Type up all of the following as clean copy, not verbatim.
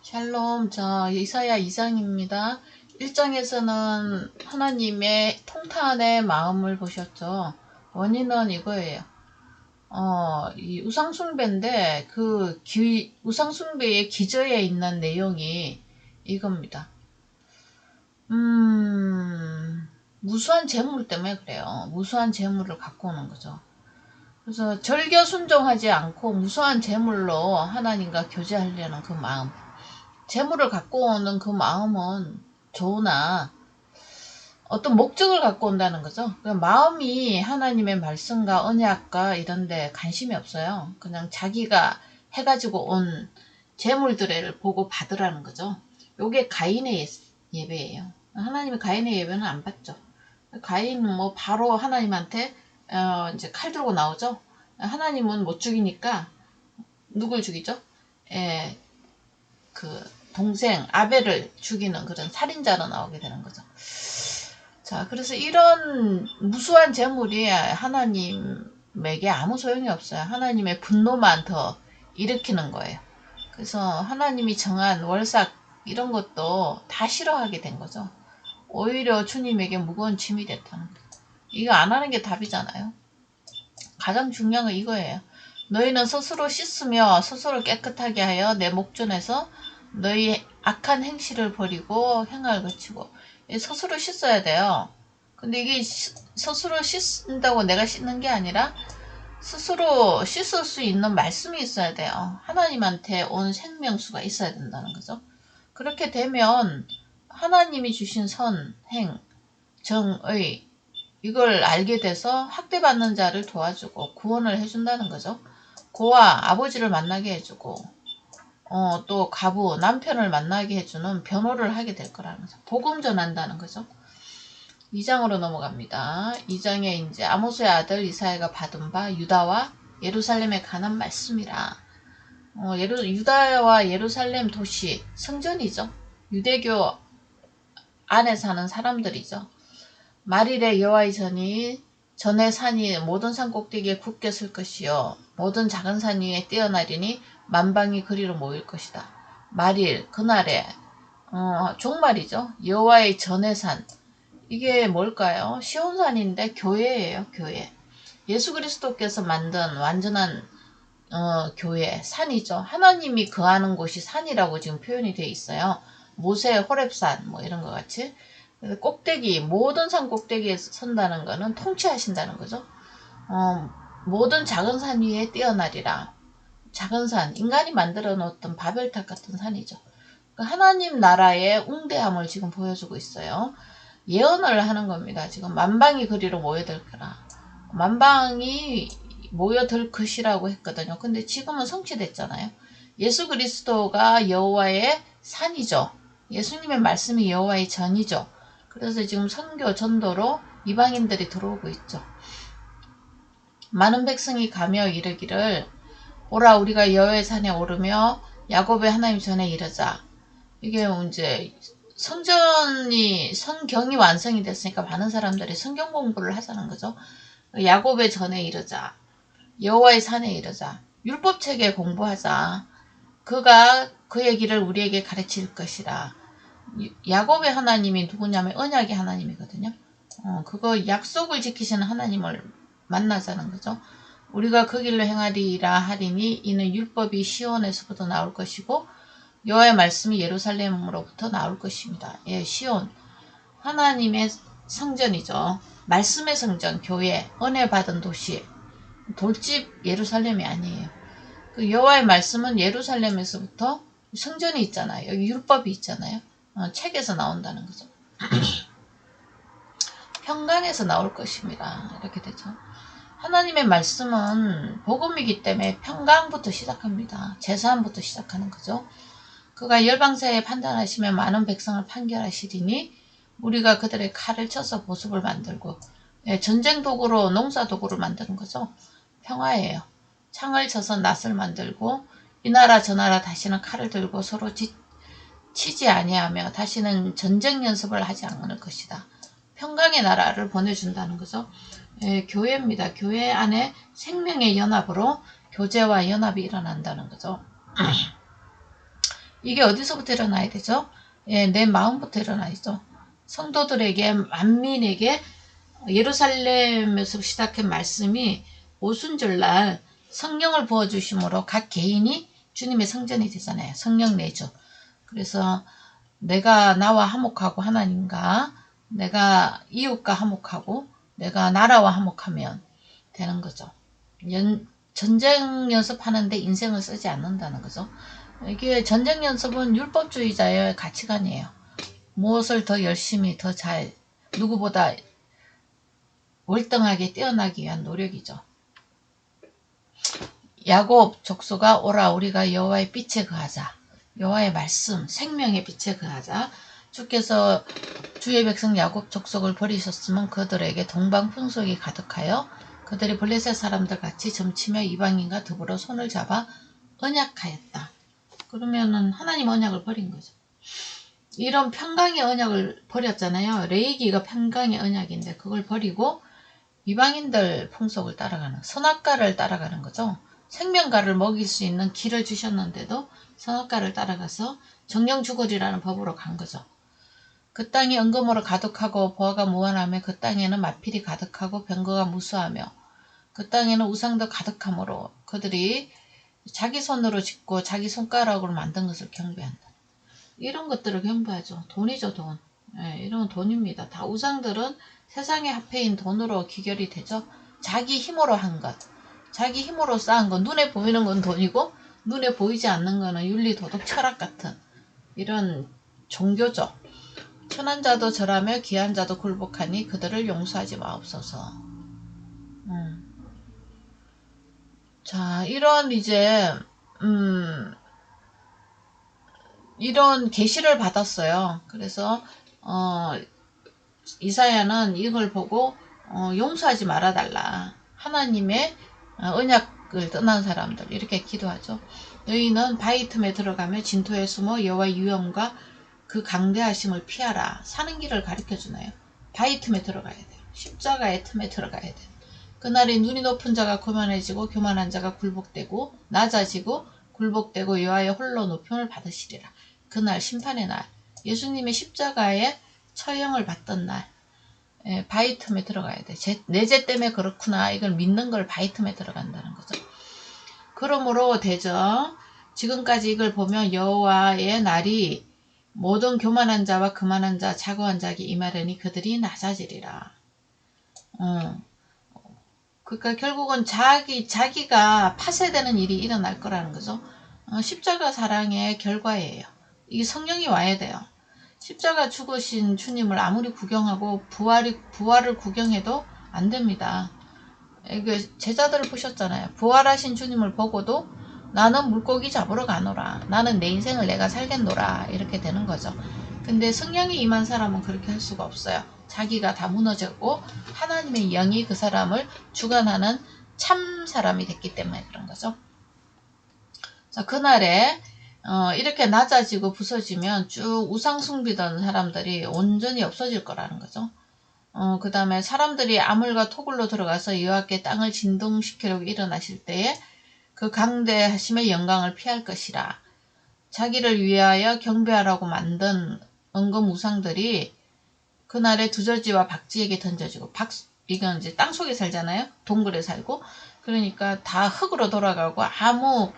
샬롬, 저 이사야 2장입니다. 1장에서는 하나님의 통탄의 마음을 보셨죠. 원인은 이거예요. 이 우상숭배인데 우상숭배의 기저에 있는 내용이 이겁니다. 무수한 재물 때문에 그래요. 무수한 재물을 갖고 오는 거죠. 그래서 절겨 순종하지 않고 무수한 재물로 하나님과 교제하려는 그 마음. 재물을 갖고 오는 그 마음은 좋으나 어떤 목적을 갖고 온다는 거죠. 마음이 하나님의 말씀과 언약과 이런 데 관심이 없어요. 그냥 자기가 해가지고 온 재물들을 보고 받으라는 거죠. 요게 가인의 예배예요. 하나님이 가인의 예배는 안 받죠. 가인은 뭐 바로 하나님한테 이제 칼 들고 나오죠. 하나님은 못 죽이니까 누굴 죽이죠? 그 동생 아벨을 죽이는 그런 살인자로 나오게 되는 거죠. 자, 그래서 이런 무수한 재물이 하나님에게 아무 소용이 없어요. 하나님의 분노만 더 일으키는 거예요. 그래서 하나님이 정한 월삭 이런 것도 다 싫어하게 된 거죠. 오히려 주님에게 무거운 짐이 됐다는 거예요. 이거 안 하는 게 답이잖아요. 가장 중요한 건 이거예요. 너희는 스스로 씻으며 스스로 깨끗하게 하여 내 목전에서 너희 악한 행실을 버리고 행할 거치고. 스스로 씻어야 돼요. 근데 이게 스스로 씻는다고 내가 씻는 게 아니라 스스로 씻을 수 있는 말씀이 있어야 돼요. 하나님한테 온 생명수가 있어야 된다는 거죠. 그렇게 되면 하나님이 주신 선, 행, 정의 이걸 알게 돼서 학대받는 자를 도와주고 구원을 해준다는 거죠. 고아 아버지를 만나게 해주고 또 가부 남편을 만나게 해주는 변호를 하게 될 거라는 거죠. 복음 전한다는 거죠. 2장으로 넘어갑니다. 2장에 이제 아모스의 아들 이사야가 받은 바 유다와 예루살렘에 관한 말씀이라. 유다와 예루살렘 도시 성전이죠. 유대교 안에 사는 사람들이죠. 말일에 여호와의 전에 산이 모든 산 꼭대기에 굳게 설 것이요 모든 작은 산 위에 뛰어나리니 만방이 그리로 모일 것이다. 말일 그날에 종말이죠. 여호와의 전의 산 이게 뭘까요? 시온산인데 교회예요. 교회. 예수 그리스도께서 만든 완전한 교회 산이죠. 하나님이 거하는 곳이 산이라고 지금 표현이 되어 있어요. 모세 호렙산 뭐 이런 것 같이 꼭대기 모든 산 꼭대기에 선다는 거는 통치하신다는 거죠. 모든 작은 산 위에 뛰어나리라. 작은 산 인간이 만들어 놓았던 바벨탑 같은 산이죠. 하나님 나라의 웅대함을 지금 보여주고 있어요. 예언을 하는 겁니다. 지금 만방이 그리로 모여들 거라. 만방이 모여들 것이라고 했거든요. 근데 지금은 성취됐잖아요. 예수 그리스도가 여호와의 산이죠. 예수님의 말씀이 여호와의 전이죠. 그래서 지금 선교 전도로 이방인들이 들어오고 있죠. 많은 백성이 가며 이르기를 오라 우리가 여호와의 산에 오르며 야곱의 하나님 전에 이르자. 이게 이제 성경이 완성이 됐으니까 많은 사람들이 성경 공부를 하자는 거죠. 야곱의 전에 이르자. 여호와의 산에 이르자. 율법책에 공부하자. 그가 그의 길을 우리에게 가르칠 것이라. 야곱의 하나님이 누구냐면 언약의 하나님이거든요. 그거 약속을 지키시는 하나님을 만나자는 거죠. 우리가 그 길로 행하리라 하리니 이는 율법이 시온에서부터 나올 것이고 여호와의 말씀이 예루살렘으로부터 나올 것입니다. 예, 시온 하나님의 성전이죠. 말씀의 성전, 교회, 은혜 받은 도시, 돌집 예루살렘이 아니에요. 그 여호와의 말씀은 예루살렘에서부터 성전이 있잖아요. 여기 율법이 있잖아요. 책에서 나온다는 거죠. 평강에서 나올 것입니다. 이렇게 되죠. 하나님의 말씀은 복음이기 때문에 평강부터 시작합니다. 제사함부터 시작하는 거죠. 그가 열방사에 판단하시며 많은 백성을 판결하시리니 우리가 그들의 칼을 쳐서 보습을 만들고 전쟁 도구로 농사 도구를 만드는 거죠. 평화예요. 창을 쳐서 낫을 만들고 이 나라 저 나라 다시는 칼을 들고 서로 치지 아니하며 다시는 전쟁 연습을 하지 않을 것이다. 평강의 나라를 보내준다는 거죠. 교회입니다. 교회 안에 생명의 연합으로 교제와 연합이 일어난다는 거죠. 이게 어디서부터 일어나야 되죠? 예, 내 마음부터 일어나야죠. 성도들에게, 만민에게 예루살렘에서 시작한 말씀이 오순절날 성령을 부어주심으로 각 개인이 주님의 성전이 되잖아요. 성령 내주. 그래서 내가 나와 화목하고 하나님과, 내가 이웃과 화목하고, 내가 나라와 화목하면 되는 거죠. 전쟁 연습하는데 인생을 쓰지 않는다는 거죠. 이게 전쟁 연습은 율법주의자의 가치관이에요. 무엇을 더 열심히 더 잘, 누구보다 월등하게 뛰어나기 위한 노력이죠. 야곱 족속아 오라 우리가 여호와의 빛에 거하자. 여호와의 말씀 생명의 빛에 거하자. 주께서 주의 백성 야곱 족속을 버리셨으면 그들에게 동방 풍속이 가득하여 그들이 블레셋 사람들 같이 점치며 이방인과 더불어 손을 잡아 언약하였다. 그러면은 하나님 언약을 버린 거죠. 이런 평강의 언약을 버렸잖아요. 레이기가 평강의 언약인데 그걸 버리고 이방인들 풍속을 따라가는, 선악과를 따라가는 거죠. 생명과를 먹일 수 있는 길을 주셨는데도 선악과를 따라가서 정령주거리라는 법으로 간 거죠. 그 땅이 은금으로 가득하고 보화가 무한하며 그 땅에는 마필이 가득하고 병거가 무수하며 그 땅에는 우상도 가득하므로 그들이 자기 손으로 짓고 자기 손가락으로 만든 것을 경배한다. 이런 것들을 경배하죠. 돈이죠, 돈. 예, 이런 돈입니다. 다 우상들은 세상의 화폐인 돈으로 귀결이 되죠. 자기 힘으로 한 것, 자기 힘으로 쌓은 것, 눈에 보이는 건 돈이고 눈에 보이지 않는 거는 윤리, 도덕, 철학 같은 이런 종교죠. 천한 자도 절하며 귀한 자도 굴복하니 그들을 용서하지 마옵소서. 자, 이런 이제 이런 계시를 받았어요. 그래서 이사야는 이걸 보고 용서하지 말아달라. 하나님의 언약을 떠난 사람들 이렇게 기도하죠. 너희는 바위 틈에 들어가며 진토에 숨어 여호와의 위엄과 그 강대하심을 피하라. 사는 길을 가르쳐주나요? 바위 틈에 들어가야 돼요. 십자가의 틈에 들어가야 돼요. 그날에 눈이 높은 자가 교만해지고 교만한 자가 굴복되고 낮아지고 굴복되고 여호와의 홀로 높임을 받으시리라. 그날 심판의 날, 예수님의 십자가에 처형을 받던 날, 바위 틈에 들어가야 돼. 내 죄 때문에 그렇구나. 이걸 믿는 걸 바위 틈에 들어간다는 거죠. 그러므로 대저 지금까지 이걸 보면 여호와의 날이 모든 교만한 자와 그만한 자, 자고한 자에게 임하려니 그들이 낮아지리라. 그러니까 결국은 자기가 파쇄되는 일이 일어날 거라는 거죠. 십자가 사랑의 결과예요. 이 성령이 와야 돼요. 십자가 죽으신 주님을 아무리 구경하고 부활을 구경해도 안 됩니다. 제자들을 보셨잖아요. 부활하신 주님을 보고도 나는 물고기 잡으러 가노라. 나는 내 인생을 내가 살겠노라. 이렇게 되는 거죠. 근데 성령이 임한 사람은 그렇게 할 수가 없어요. 자기가 다 무너졌고 하나님의 영이 그 사람을 주관하는 참 사람이 됐기 때문에 그런 거죠. 자, 그날에 이렇게 낮아지고 부서지면 쭉 우상 숭비던 사람들이 온전히 없어질 거라는 거죠. 그 다음에 사람들이 아물과 토굴로 들어가서 여호와께 땅을 진동시키려고 일어나실 때에 그 강대하심의 영광을 피할 것이라. 자기를 위하여 경배하라고 만든 은금 우상들이 그날에 두저지와 박쥐에게 던져지고 이건 이제 땅속에 살잖아요. 동굴에 살고. 그러니까 다 흙으로 돌아가고 아무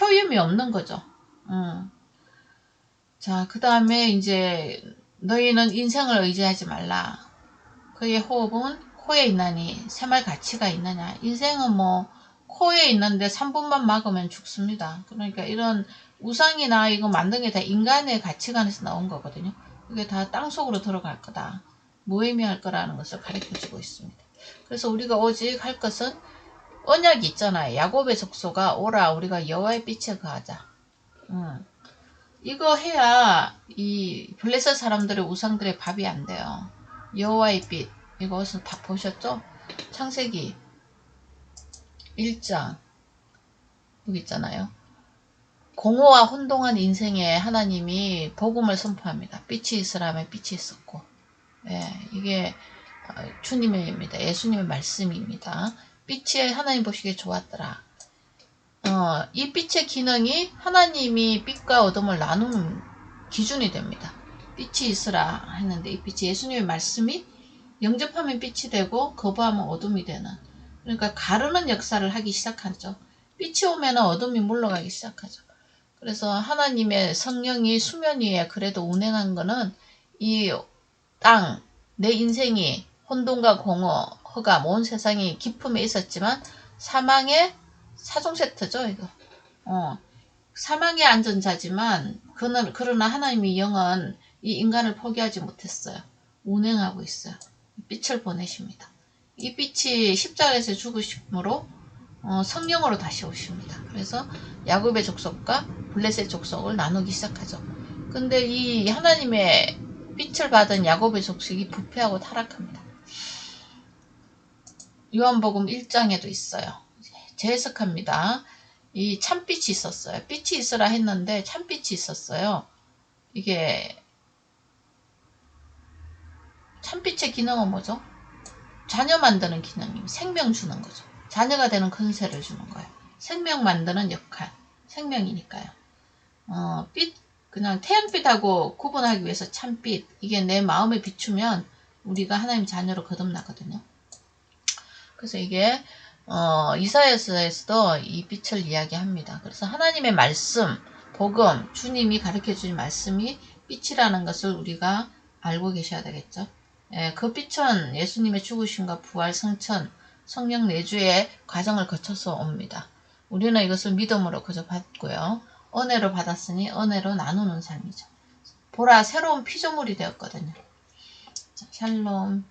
효임이 없는 거죠. 자, 그 다음에 이제 너희는 인생을 의지하지 말라. 그의 호흡은 코에 있나니 새말 가치가 있느냐. 인생은 뭐 코에 있는데 3분만 막으면 죽습니다. 그러니까 이런 우상이나 이거 만든 게 다 인간의 가치관에서 나온 거거든요. 이게 다 땅속으로 들어갈 거다. 무의미할 거라는 것을 가르쳐주고 있습니다. 그래서 우리가 오직 할 것은 언약이 있잖아요. 야곱의 족속아 오라 우리가 여호와의 빛에 거하자. 이거 해야 이 블레셋 사람들의 우상들의 밥이 안 돼요. 여호와의 빛 이것은 다 보셨죠? 창세기 1장 여기 있잖아요. 공허와 혼동한 인생에 하나님이 복음을 선포합니다. 빛이 있으라면 빛이 있었고 이게 주님입니다. 예수님의 말씀입니다. 빛이 하나님 보시기에 좋았더라. 이 빛의 기능이 하나님이 빛과 어둠을 나누는 기준이 됩니다. 빛이 있으라 했는데 이 빛이 예수님의 말씀이 영접하면 빛이 되고 거부하면 어둠이 되는, 그러니까 가르는 역사를 하기 시작하죠. 빛이 오면 어둠이 물러가기 시작하죠. 그래서 하나님의 성령이 수면 위에 그래도 운행한 거는 이 땅, 내 인생이 혼돈과 공허, 허감, 온 세상이 기품에 있었지만 사망의 사종 세트죠, 이거. 사망의 안전자지만 그러나 하나님의 영은 이 인간을 포기하지 못했어요. 운행하고 있어요. 빛을 보내십니다. 이 빛이 십자가에서 죽으심으로 성령으로 다시 오십니다. 그래서 야곱의 족속과 블레셋 족속을 나누기 시작하죠. 근데 이 하나님의 빛을 받은 야곱의 족속이 부패하고 타락합니다. 요한복음 1장에도 있어요. 재해석합니다. 이 참빛이 있었어요. 빛이 있으라 했는데 참빛이 있었어요. 이게 참빛의 기능은 뭐죠? 자녀 만드는 기능입니다. 생명 주는 거죠. 자녀가 되는 근세를 주는 거예요. 생명 만드는 역할. 생명이니까요. 빛, 그냥 태양빛하고 구분하기 위해서 참빛. 이게 내 마음에 비추면 우리가 하나님 자녀로 거듭나거든요. 그래서 이게 이사야서에서도 이 빛을 이야기합니다. 그래서 하나님의 말씀, 복음, 주님이 가르쳐주신 말씀이 빛이라는 것을 우리가 알고 계셔야 되겠죠. 그 빛은 예수님의 죽으심과 부활, 성천, 성령 내주의 과정을 거쳐서 옵니다. 우리는 이것을 믿음으로 그저 받고요. 은혜로 받았으니 은혜로 나누는 삶이죠. 보라, 새로운 피조물이 되었거든요. 자, 샬롬.